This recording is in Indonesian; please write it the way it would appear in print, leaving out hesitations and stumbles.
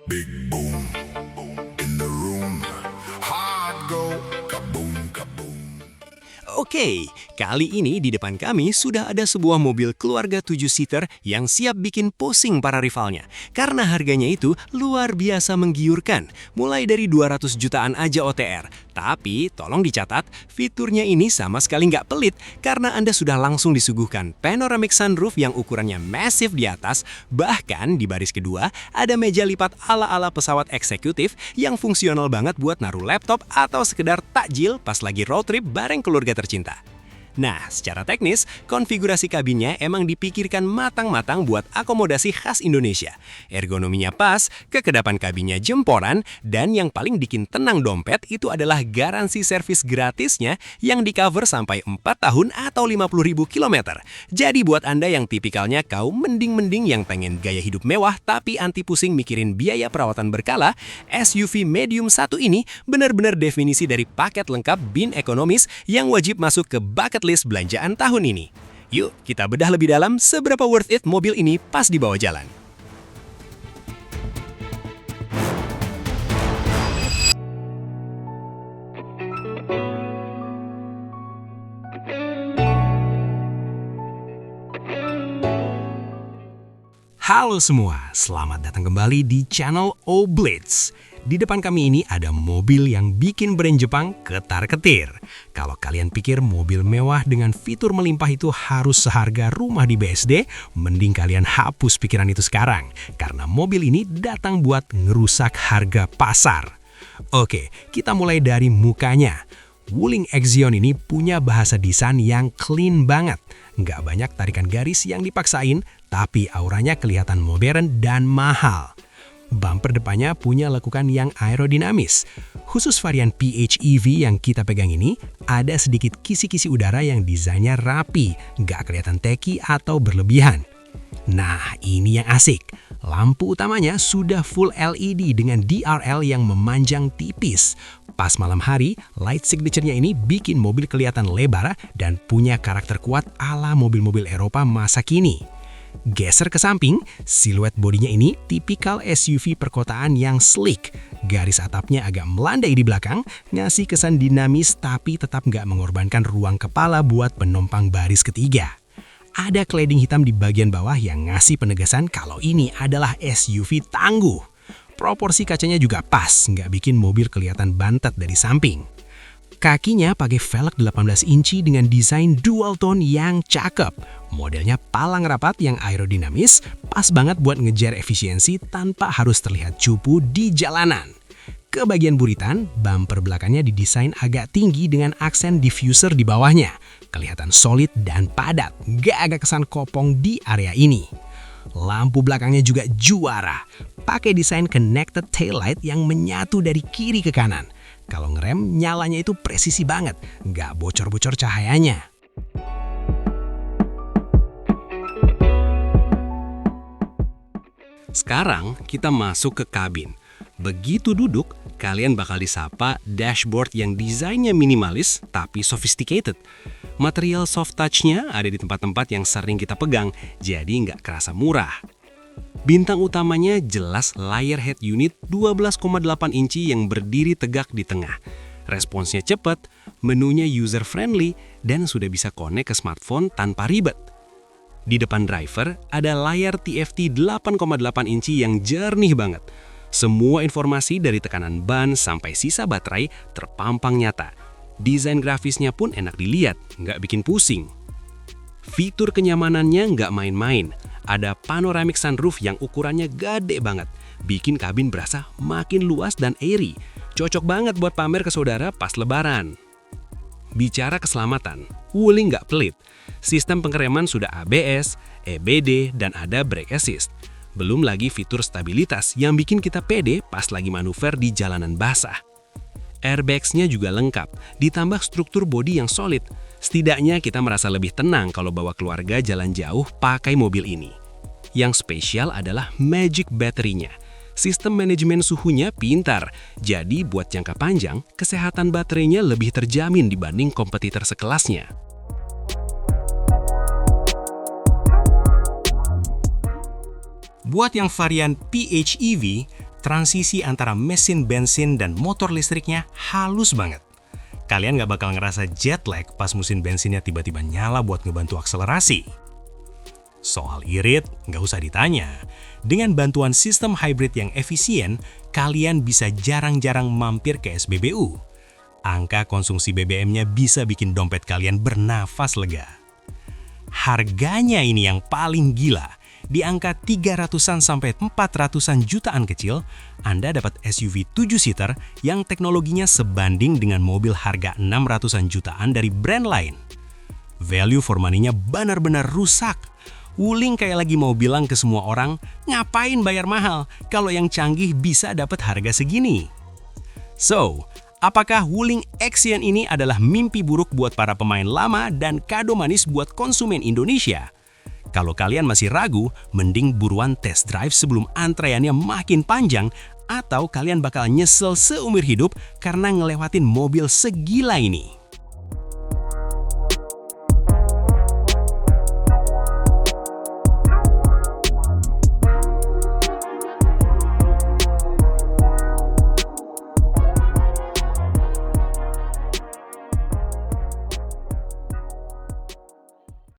Big boom in the room. Hard go kaboom kaboom. Oke, kali ini di depan kami sudah ada sebuah mobil keluarga 7-seater yang siap bikin pusing para rivalnya. Karena harganya itu luar biasa menggiurkan, mulai dari 200 jutaan aja OTR. Tapi tolong dicatat, fiturnya ini sama sekali nggak pelit karena Anda sudah langsung disuguhkan panoramic sunroof yang ukurannya massive di atas. Bahkan di baris kedua ada meja lipat ala-ala pesawat eksekutif yang fungsional banget buat naruh laptop atau sekedar takjil pas lagi road trip bareng keluarga tercinta. Nah, secara teknis, konfigurasi kabinnya emang dipikirkan matang-matang buat akomodasi khas Indonesia. Ergonominya pas, kekedapan kabinnya jemporan, dan yang paling bikin tenang dompet itu adalah garansi servis gratisnya yang di-cover sampai 4 tahun atau 50.000 kilometer. Jadi buat Anda yang tipikalnya kaum mending-mending yang pengen gaya hidup mewah tapi anti pusing mikirin biaya perawatan berkala, SUV Medium 1 ini benar-benar definisi dari paket lengkap bin ekonomis yang wajib masuk ke bucket list belanjaan tahun ini. Yuk, kita bedah lebih dalam seberapa worth it mobil ini pas dibawa jalan. Halo semua, selamat datang kembali di channel O-Blitz. Di depan kami ini ada mobil yang bikin brand Jepang ketar-ketir. Kalau kalian pikir mobil mewah dengan fitur melimpah itu harus seharga rumah di BSD, mending kalian hapus pikiran itu sekarang. Karena mobil ini datang buat ngerusak harga pasar. Oke, kita mulai dari mukanya. Wuling Exion ini punya bahasa desain yang clean banget. Nggak banyak tarikan garis yang dipaksain, tapi auranya kelihatan modern dan mahal. Bumper depannya punya lekukan yang aerodinamis. Khusus varian PHEV yang kita pegang ini, ada sedikit kisi-kisi udara yang desainnya rapi, nggak kelihatan tacky atau berlebihan. Nah, ini yang asik. Lampu utamanya sudah full LED dengan DRL yang memanjang tipis. Pas malam hari, light signature-nya ini bikin mobil kelihatan lebar dan punya karakter kuat ala mobil-mobil Eropa masa kini. Geser ke samping, siluet bodinya ini tipikal SUV perkotaan yang sleek. Garis atapnya agak melandai di belakang, ngasih kesan dinamis tapi tetap nggak mengorbankan ruang kepala buat penumpang baris ketiga. Ada cladding hitam di bagian bawah yang ngasih penegasan kalau ini adalah SUV tangguh. Proporsi kacanya juga pas, nggak bikin mobil kelihatan bantet dari samping. Kakinya pakai velg 18 inci dengan desain dual tone yang cakep. Modelnya palang rapat yang aerodinamis, pas banget buat ngejar efisiensi tanpa harus terlihat cupu di jalanan. Ke bagian buritan, bumper belakangnya didesain agak tinggi dengan aksen diffuser di bawahnya. Kelihatan solid dan padat, gak agak kesan kopong di area ini. Lampu belakangnya juga juara, pakai desain connected taillight yang menyatu dari kiri ke kanan. Kalau ngerem, nyalanya itu presisi banget, nggak bocor-bocor cahayanya. Sekarang kita masuk ke kabin. Begitu duduk, kalian bakal disapa dashboard yang desainnya minimalis tapi sophisticated. Material soft touch-nya ada di tempat-tempat yang sering kita pegang, jadi nggak kerasa murah. Bintang utamanya jelas layar head unit 12,8 inci yang berdiri tegak di tengah. Responsnya cepat, menunya user-friendly, dan sudah bisa connect ke smartphone tanpa ribet. Di depan driver, ada layar TFT 8,8 inci yang jernih banget. Semua informasi dari tekanan ban sampai sisa baterai terpampang nyata. Desain grafisnya pun enak dilihat, nggak bikin pusing. Fitur kenyamanannya nggak main-main. Ada panoramic sunroof yang ukurannya gede banget, bikin kabin berasa makin luas dan airy. Cocok banget buat pamer ke saudara pas lebaran. Bicara keselamatan, Wuling nggak pelit. Sistem pengereman sudah ABS, EBD, dan ada brake assist. Belum lagi fitur stabilitas yang bikin kita pede pas lagi manuver di jalanan basah. Airbags-nya juga lengkap, ditambah struktur bodi yang solid. Setidaknya kita merasa lebih tenang kalau bawa keluarga jalan jauh pakai mobil ini. Yang spesial adalah Magic Battery-nya. Sistem manajemen suhunya pintar, jadi buat jangka panjang, kesehatan baterainya lebih terjamin dibanding kompetitor sekelasnya. Buat yang varian PHEV, Transisi antara mesin bensin dan motor listriknya halus banget. Kalian nggak bakal ngerasa jet lag pas mesin bensinnya tiba-tiba nyala buat ngebantu akselerasi. Soal irit, nggak usah ditanya. Dengan bantuan sistem hybrid yang efisien, kalian bisa jarang-jarang mampir ke SPBU. Angka konsumsi BBM-nya bisa bikin dompet kalian bernafas lega. Harganya ini yang paling gila. Di angka 300-an sampai 400-an jutaan kecil, Anda dapat SUV 7-seater yang teknologinya sebanding dengan mobil harga 600-an jutaan dari brand lain. Value for money-nya benar-benar rusak. Wuling kayak lagi mau bilang ke semua orang, ngapain bayar mahal kalau yang canggih bisa dapat harga segini? So, apakah Wuling Action ini adalah mimpi buruk buat para pemain lama dan kado manis buat konsumen Indonesia? Kalau kalian masih ragu, mending buruan test drive sebelum antreannya makin panjang atau kalian bakal nyesel seumur hidup karena ngelewatin mobil segila ini.